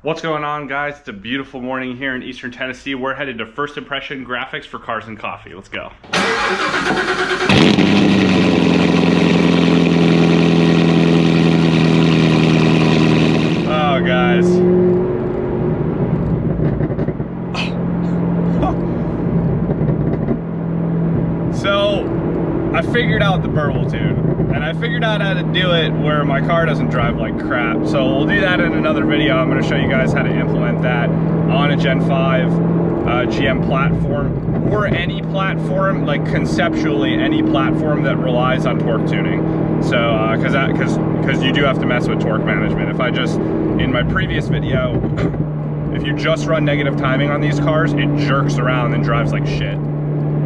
What's going on, guys? It's a beautiful morning here in Eastern Tennessee. We're headed to First Impression Graphics for Cars and Coffee. Let's go. Oh, guys. So, I figured out the burble tune. And I figured out how to do it where my car doesn't drive like crap. So we'll do that in another video. I'm going to show you guys how to implement that on a Gen 5 GM platform, or any platform, like conceptually any platform that relies on torque tuning. So because you do have to mess with torque management. If I just, in my previous video, if you just run negative timing on these cars, it jerks around and drives like shit.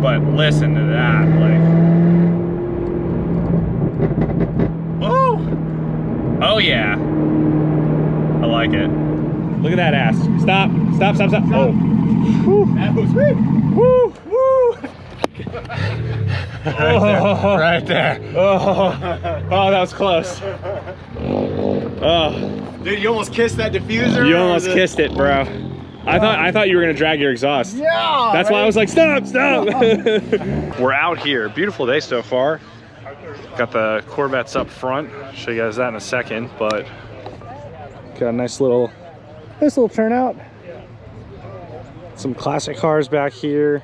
But listen to that, like. Oh yeah, I like it. Look at that ass. Stop, stop, stop, stop. Oh, woo. That was woo, woo. Right there. Oh, that was close. Oh, dude, you almost kissed that diffuser. You almost kissed it, bro. I thought you were gonna drag your exhaust. Yeah. That's why I was like, stop, stop. We're out here. Beautiful day so far. Got the Corvettes up front. Show you guys that in a second, but got a nice little turnout. Some classic cars back here.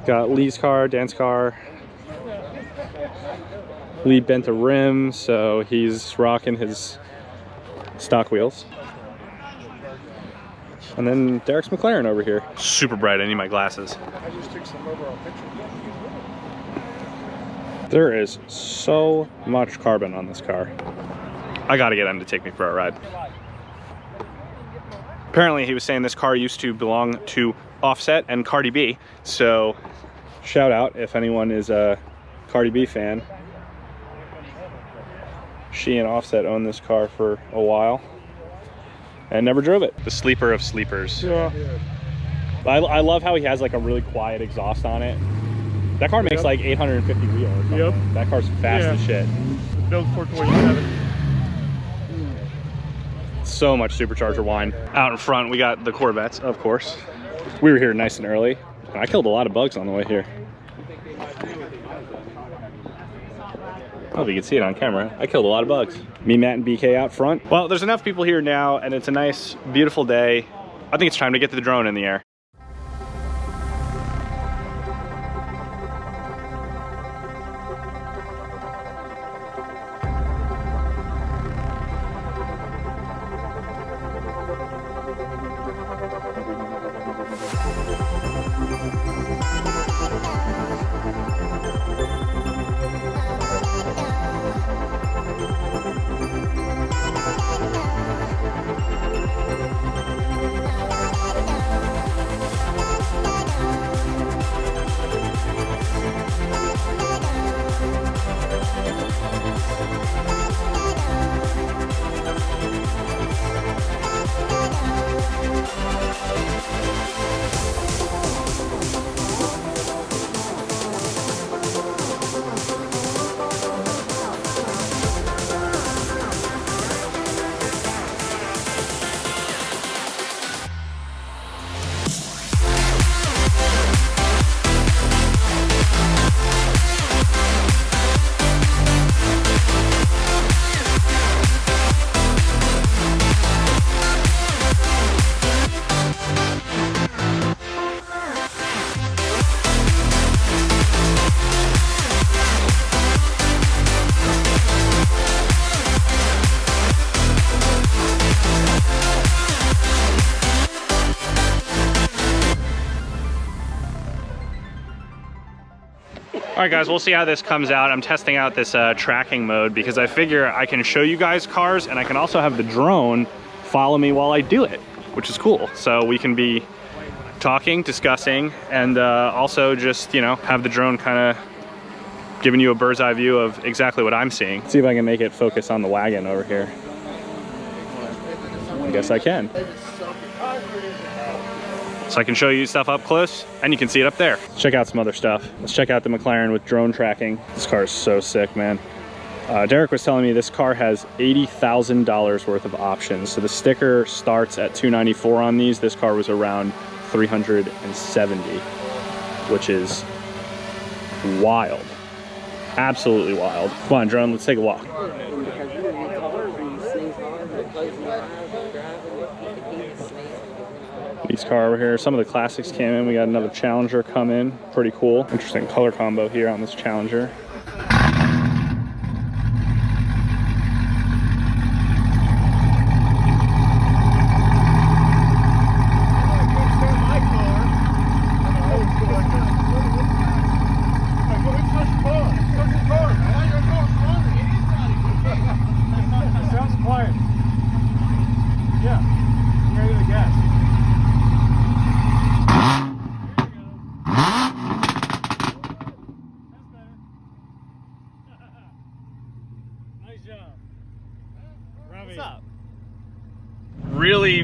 Got Lee's car, Dan's car. Lee bent a rim, so he's rocking his stock wheels. And then Derek's McLaren over here. Super bright, I need my glasses. I just took some overall pictures. There is so much carbon on this car. I gotta get him to take me for a ride. Apparently he was saying this car used to belong to Offset and Cardi B. So shout out if anyone is a Cardi B fan. She and Offset owned this car for a while and never drove it. The sleeper of sleepers. Yeah. I love how he has like a really quiet exhaust on it. That car makes like 850 wheel or something. Yep. That car's fast as shit. Built 427. So much supercharger wine. Out in front, we got the Corvettes, of course. We were here nice and early. I killed a lot of bugs on the way here. I don't know if you can see it on camera. I killed a lot of bugs. Me, Matt, and BK out front. Well, there's enough people here now, and it's a nice, beautiful day. I think it's time to get the drone in the air. All right, guys, we'll see how this comes out. I'm testing out this tracking mode because I figure I can show you guys cars and I can also have the drone follow me while I do it, which is cool. So we can be talking, discussing, and also just, you know, have the drone kind of giving you a bird's eye view of exactly what I'm seeing. Let's see if I can make it focus on the wagon over here. I guess I can. So I can show you stuff up close and you can see it up there. Let's check out some other stuff. Let's check out the McLaren with drone tracking. This car is so sick, man. Derek was telling me this car has $80,000 worth of options. So the sticker starts at $294 on these. This car was around $370, which is wild. Absolutely wild. Come on, drone, let's take a walk. These car over here, some of the classics came in. We got another Challenger come in, pretty cool. Interesting color combo here on this Challenger.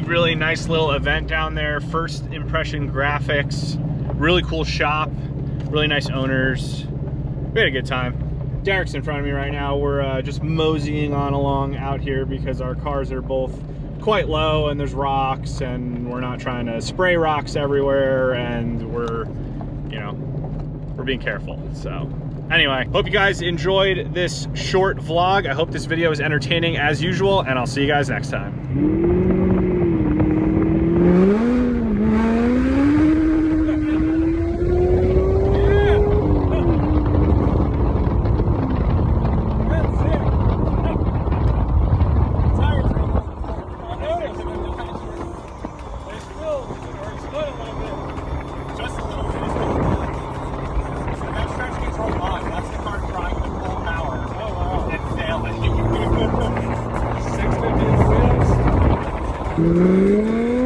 Really nice little event down there. First impression graphics, really cool shop, really nice owners. We had a good time. Derek's in front of me right now. We're just moseying on along out here because our cars are both quite low and there's rocks, and we're not trying to spray rocks everywhere, and we're, you know, we're being careful. So anyway, hope you guys enjoyed this short vlog. I hope this video is entertaining as usual, and I'll see you guys next time. That's